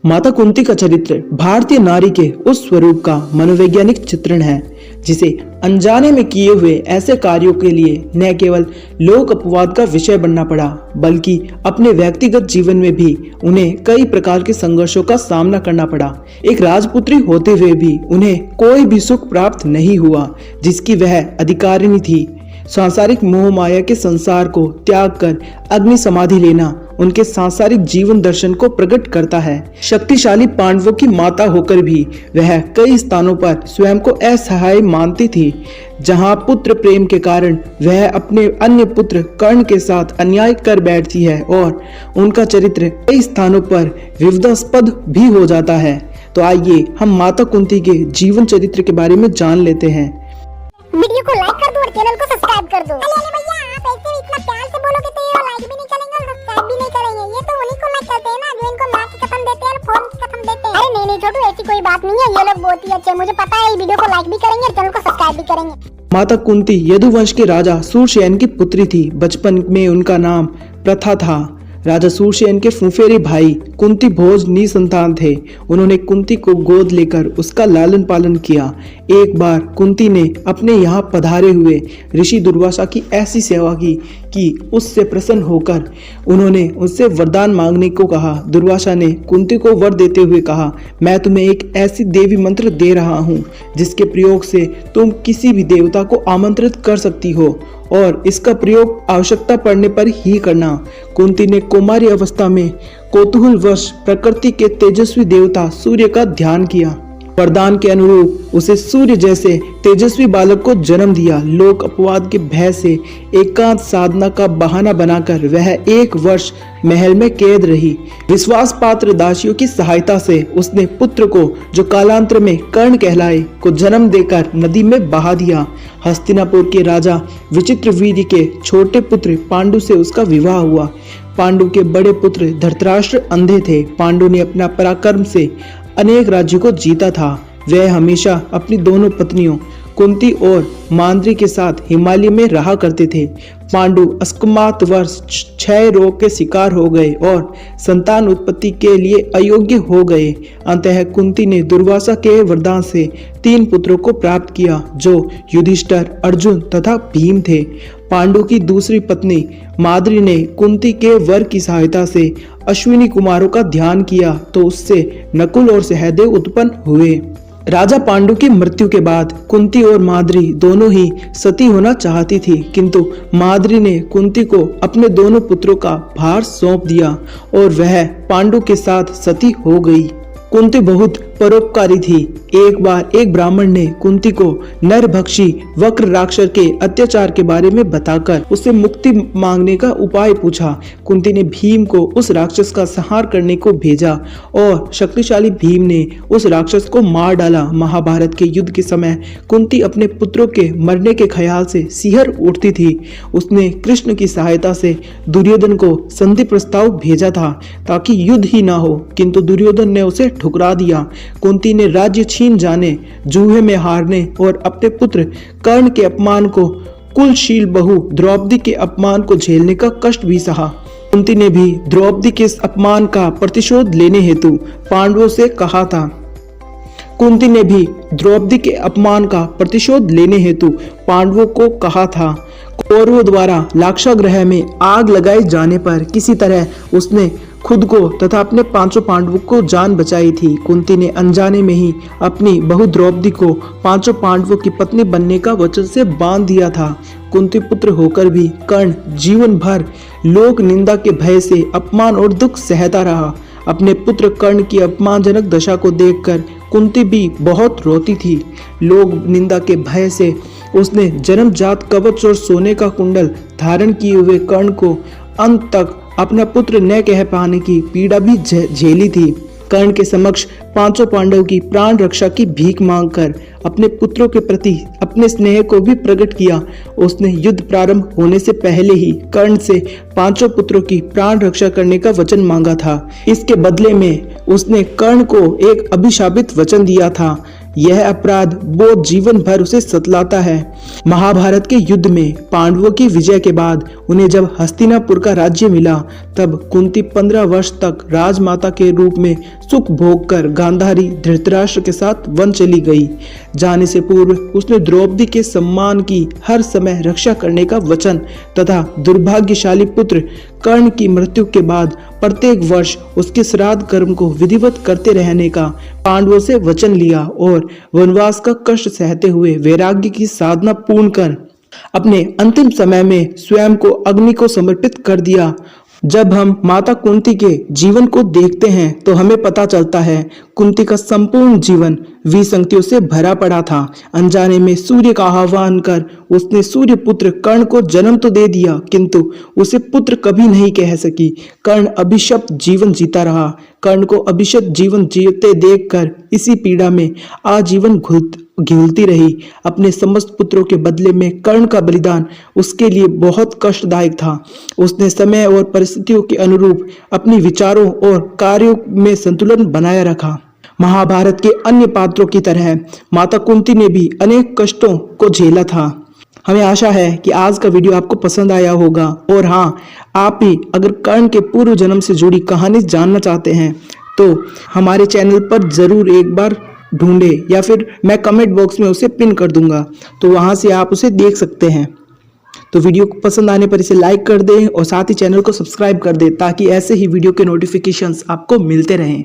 माता कुंती का चरित्र भारतीय नारी के उस स्वरूप का मनोवैज्ञानिक चित्रण है जिसे अनजाने में किए हुए ऐसे कार्यों के लिए न केवल लोक अपवाद का विषय बनना पड़ा, बल्कि अपने व्यक्तिगत जीवन में भी उन्हें कई प्रकार के संघर्षों का सामना करना पड़ा। एक राजपुत्री होते हुए भी उन्हें कोई भी सुख प्राप्त नहीं हुआ जिसकी वह अधिकारिणी थी। सांसारिक मोह माया के संसार को त्याग कर अग्नि समाधि लेना उनके सांसारिक जीवन दर्शन को प्रकट करता है। शक्तिशाली पांडवों की माता होकर भी वह कई स्थानों पर स्वयं को असहाय मानती थी। जहां पुत्र प्रेम के कारण वह अपने अन्य पुत्र कर्ण के साथ अन्याय कर बैठती है और उनका चरित्र कई स्थानों पर विवादास्पद भी हो जाता है। तो आइए हम माता कुंती के जीवन चरित्र के बारे में जान लेते हैं। वीडियो को लाइक कर दो और चैनल को सब्सक्राइब कर दो। अरे भैया, आप ऐसे इतना प्यार से बोलोगे तो ये लाइक भी नहीं करेंगे और सब्सक्राइब भी नहीं करेंगे। ये तो उन्हीं को लाइक करते हैं ना जो इनको माँ की कसम देते हैं और फोन की कसम देते हैं। अरे नहीं छोटू, ऐसी कोई बात नहीं है। ये लोग बहुत ही अच्छे हैं, मुझे पता है। वीडियो को लाइक भी करेंगे और चैनल को सब्सक्राइब भी करेंगे। माता कुंती यदुवंश के राजा सूरसेन की पुत्री थी। बचपन में उनका नाम प्रथा था। राजा सूरसेन के फुफेरे भाई कुंती भोज निसंतान थे। उन्होंने कुंती को गोद लेकर उसका लालन पालन किया। एक बार कुंती ने अपने यहाँ पधारे हुए ऋषि दुर्वासा की ऐसी सेवा की कि उससे प्रसन्न होकर उन्होंने उससे वरदान मांगने को कहा। दुर्वासा ने कुंती को वर देते हुए कहा, मैं तुम्हें एक ऐसी देवी मंत्र दे रहा हूँ जिसके प्रयोग से तुम किसी भी देवता को आमंत्रित कर सकती हो और इसका प्रयोग आवश्यकता पड़ने पर ही करना। कुंती ने कुमारी अवस्था में कौतूहलवश प्रकृति के तेजस्वी देवता सूर्य का ध्यान किया। वरदान के अनुरूप उसे सूर्य जैसे तेजस्वी बालक को जन्म दिया। लोक अपवाद के भय से एकांत साधना का बहाना बनाकर वह 1 वर्ष महल में कैद रही। विश्वास पात्र दासियों की सहायता से उसने पुत्र को, जो कालांतर में कर्ण कहलाए, को जन्म देकर नदी में बहा दिया। हस्तिनापुर के राजा विचित्रवीर्य के छोटे पुत्र पांडु से उसका विवाह हुआ। पांडु के बड़े पुत्र धृतराष्ट्र अंधे थे। पांडु ने अपना पराक्रम से अनेक राज्यों को जीता था। वह हमेशा अपनी दोनों पत्नियों कुंती और मांद्री के साथ हिमालय में रहा करते थे। पांडु अस्कमात वर्ष क्षय रोग के शिकार हो गए और संतान उत्पत्ति के लिए अयोग्य हो गए। अंततः कुंती ने दुर्वासा के वरदान से 3 पुत्रों को प्राप्त किया, जो युधिष्ठिर, अर्जुन तथा भीम थे। पांडु की दूसरी पत्नी माद्री ने कुंती के वर की सहायता से अश्विनी कुमारों का ध्यान किया तो उससे नकुल और सहदेव उत्पन्न हुए। राजा पांडु की मृत्यु के बाद कुंती और माद्री दोनों ही सती होना चाहती थी, किंतु माद्री ने कुंती को अपने दोनों पुत्रों का भार सौंप दिया और वह पांडु के साथ सती हो गई। कुंती बहुत परोपकारी थी। एक बार एक ब्राह्मण ने कुंती को नरभक्षी वक्र राक्षस के अत्याचार के बारे में बताकर उससे मुक्ति मांगने का उपाय पूछा। कुंती ने भीम को उस राक्षस का संहार करने को भेजा और शक्तिशाली भीम ने उस राक्षस को मार डाला। महाभारत के युद्ध के समय कुंती अपने पुत्रों के मरने के ख्याल से सिहर उठती थी। उसने कृष्ण की सहायता से दुर्योधन को संधि प्रस्ताव भेजा था ताकि युद्ध ही ना हो, किंतु दुर्योधन ने उसे ठुकरा दिया। कुंती ने राज्य छीन जाने, जूहे में हारने और अपने पुत्र कर्ण के अपमान को, कुलशील बहू द्रौपदी के अपमान को झेलने का कष्ट भी सहा। कुंती ने भी द्रौपदी के अपमान का प्रतिशोध लेने हेतु पांडवों से कहा था। कुंती ने भी द्रौपदी के अपमान का प्रतिशोध लेने हेतु पांडवों को कहा था। कौरवों द्वारा लाक्षागृह में आग लगाए जाने पर किसी तरह उसने खुद को तथा अपने 5 पांडवों को जान बचाई थी। कुंती ने अनजाने में ही अपनी बहू द्रौपदी को 5 पांडवों की पत्नी बनने का वचन से बांध दिया था। कुंती पुत्र होकर भी कर्ण जीवन भर लोक निंदा के भय से अपमान और दुख सहता रहा। अपने पुत्र कर्ण की अपमानजनक दशा को देखकर कुंती भी बहुत रोती थी। लोक निंदा के भय से उसने जन्मजात कवच और सोने का कुंडल धारण किए हुए कर्ण को अंत तक अपना पुत्र न कह पाने की पीड़ा भी झेली थी। कर्ण के समक्ष 5 पांडव की प्राण रक्षा की भीख मांगकर अपने पुत्रों के प्रति अपने स्नेह को भी प्रकट किया। उसने युद्ध प्रारंभ होने से पहले ही कर्ण से 5 पुत्रों की प्राण रक्षा करने का वचन मांगा था। इसके बदले में उसने कर्ण को एक अभिशापित वचन दिया था, यह अपराध बोध जीवन भर उसे सतलाता है। महाभारत के युद्ध में पांडवों की विजय के बाद उन्हें जब हस्तिनापुर का राज्य मिला, तब कुंती 15 वर्ष तक राजमाता के रूप में सुख भोग कर गांधारी धृतराष्ट्र के साथ वन चली गई। जाने से पूर्व उसने द्रौपदी के सम्मान की हर समय रक्षा करने का वचन तथा दुर्भाग्यशाली पुत्र कर्ण की मृत्यु के बाद प्रत्येक वर्ष उसके श्राद्ध कर्म को विधिवत करते रहने का पांडवों से वचन लिया और वनवास का कष्ट सहते हुए वैराग्य की साधना पूर्ण कर अपने अंतिम समय में स्वयं को अग्नि को समर्पित कर दिया। जब हम माता कुंती के जीवन को देखते हैं तो हमें पता चलता है कुंती का संपूर्ण जीवन विसंगतियों से भरा पड़ा था। अनजाने में सूर्य का आह्वान कर उसने सूर्य पुत्र कर्ण को जन्म तो दे दिया, किंतु उसे पुत्र कभी नहीं कह सकी। कर्ण अभिशप्त जीवन जीता रहा। कर्ण को अभिशप्त जीवन जीते देखकर इसी पीड़ा में आजीवन घुलती रही। अपने समस्त पुत्रों के बदले में कर्ण का बलिदान उसके लिए बहुत कष्टदायक था। उसने समय और परिस्थितियों के अनुरूप अपने विचारों और कार्यों में संतुलन बनाए रखा। महाभारत के अन्य पात्रों की तरह माता कुंती ने भी अनेक कष्टों को झेला था। हमें आशा है कि आज का वीडियो आपको पसंद आया होगा, और हाँ, आप भी अगर कर्ण के पूर्व जन्म से जुड़ी कहानी जानना चाहते हैं तो हमारे चैनल पर जरूर एक बार ढूंढे, या फिर मैं कमेंट बॉक्स में उसे पिन कर दूंगा, तो वहां से आप उसे देख सकते हैं। तो वीडियो को पसंद आने पर इसे लाइक कर दें और साथ ही चैनल को सब्सक्राइब कर दें ताकि ऐसे ही वीडियो के नोटिफिकेशंस आपको मिलते रहें।